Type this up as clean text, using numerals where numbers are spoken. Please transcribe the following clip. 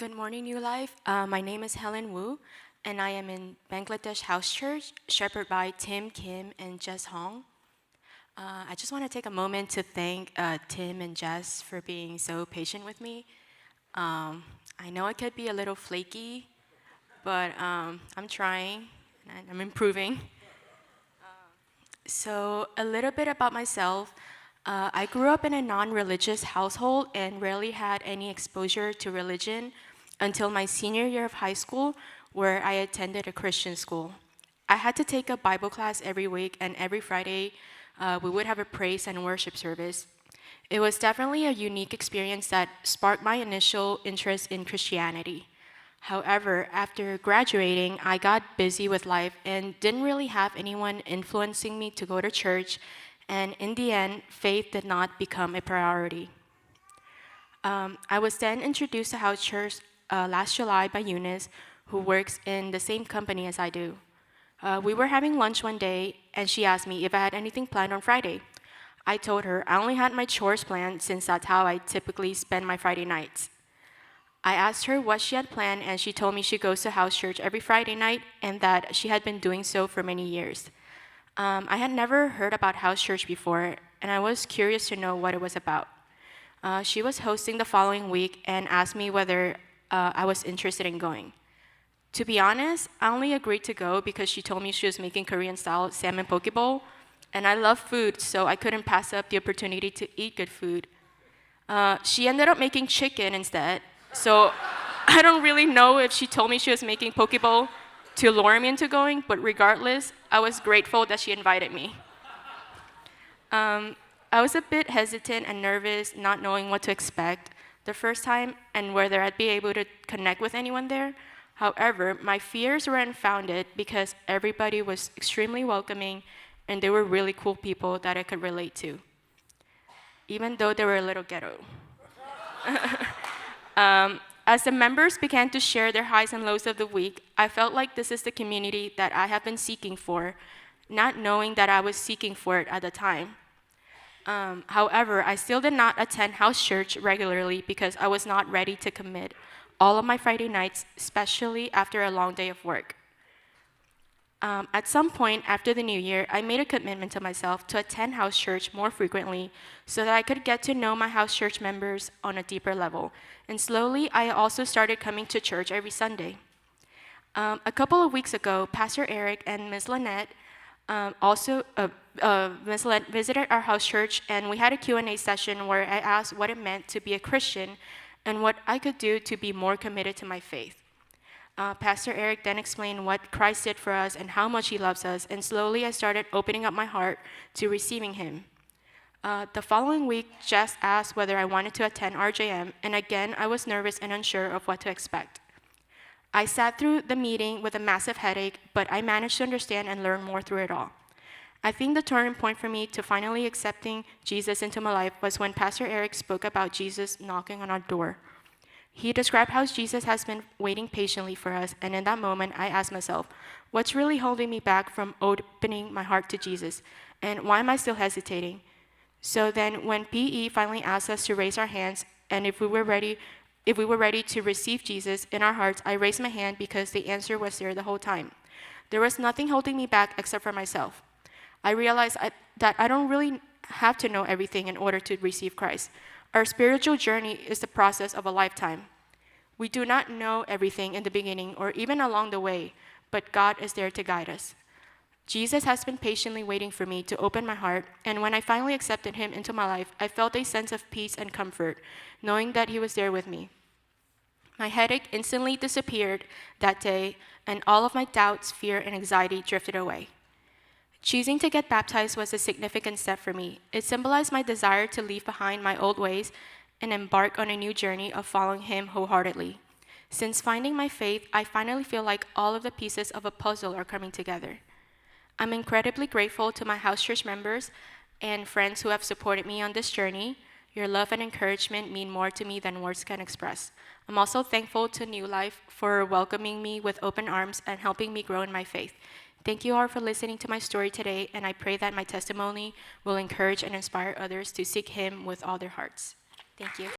Good morning, New Life. My name is Helen Wu, and I am in Bangladesh House Church, shepherded by Tim, Kim, and Jess Hong. I just want to take a moment to thank Tim and Jess for being so patient with me. I know I could be a little flaky, but I'm trying, and I'm improving. So, a little bit about myself. I grew up in a non-religious household and rarely had any exposure to religion until my senior year of high school, where I attended a Christian school. I had to take a Bible class every week, and every Friday we would have a praise and worship service. It was definitely a unique experience that sparked my initial interest in Christianity. However, after graduating, I got busy with life and didn't really have anyone influencing me to go to church, and in the end, faith did not become a priority. I was then introduced to house church last July by Eunice, who works in the same company as I do. We were having lunch one day, and she asked me if I had anything planned on Friday. I told her I only had my chores planned since that's how I typically spend my Friday nights. I asked her what she had planned, and she told me she goes to house church every Friday night and that she had been doing so for many years. I had never heard about house church before, and I was curious to know what it was about. She was hosting the following week and asked me whether I was interested in going. To be honest, I only agreed to go because she told me she was making Korean-style salmon poke bowl, and I love food, so I couldn't pass up the opportunity to eat good food. She ended up making chicken instead, so I don't really know if she told me she was making poke bowl to lure me into going, but regardless, I was grateful that she invited me. I was a bit hesitant and nervous, not knowing what to expect the first time and whether I'd be able to connect with anyone there. However, my fears were unfounded because everybody was extremely welcoming and they were really cool people that I could relate to, even though they were a little ghetto. As the members began to share their highs and lows of the week, I felt like this is the community that I have been seeking for, not knowing that I was seeking for it at the time. However, I still did not attend house church regularly because I was not ready to commit all of my Friday nights, especially after a long day of work. At some point after the new year, I made a commitment to myself to attend house church more frequently so that I could get to know my house church members on a deeper level. And slowly, I also started coming to church every Sunday. A couple of weeks ago, Pastor Eric and Ms. Lynette Ms. Lynette visited our house church, and we had a Q&A session where I asked what it meant to be a Christian and what I could do to be more committed to my faith. Pastor Eric then explained what Christ did for us and how much he loves us, and slowly I started opening up my heart to receiving him. The following week, Jess asked whether I wanted to attend RJM, and again, I was nervous and unsure of what to expect. I sat through the meeting with a massive headache, but I managed to understand and learn more through it all. I think the turning point for me to finally accepting Jesus into my life was when Pastor Eric spoke about Jesus knocking on our door. He described how Jesus has been waiting patiently for us, and in that moment, I asked myself, what's really holding me back from opening my heart to Jesus, and why am I still hesitating? So then, when PE finally asked us to raise our hands, and if we were ready to receive Jesus in our hearts, I raised my hand because the answer was there the whole time. There was nothing holding me back except for myself. I realized that I don't really have to know everything in order to receive Christ. Our spiritual journey is the process of a lifetime. We do not know everything in the beginning or even along the way, but God is there to guide us. Jesus has been patiently waiting for me to open my heart, and when I finally accepted him into my life, I felt a sense of peace and comfort, knowing that he was there with me. My headache instantly disappeared that day, and all of my doubts, fear, and anxiety drifted away. Choosing to get baptized was a significant step for me. It symbolized my desire to leave behind my old ways and embark on a new journey of following him wholeheartedly. Since finding my faith, I finally feel like all of the pieces of a puzzle are coming together. I'm incredibly grateful to my house church members and friends who have supported me on this journey. Your love and encouragement mean more to me than words can express. I'm also thankful to New Life for welcoming me with open arms and helping me grow in my faith. Thank you all for listening to my story today, and I pray that my testimony will encourage and inspire others to seek him with all their hearts. Thank you.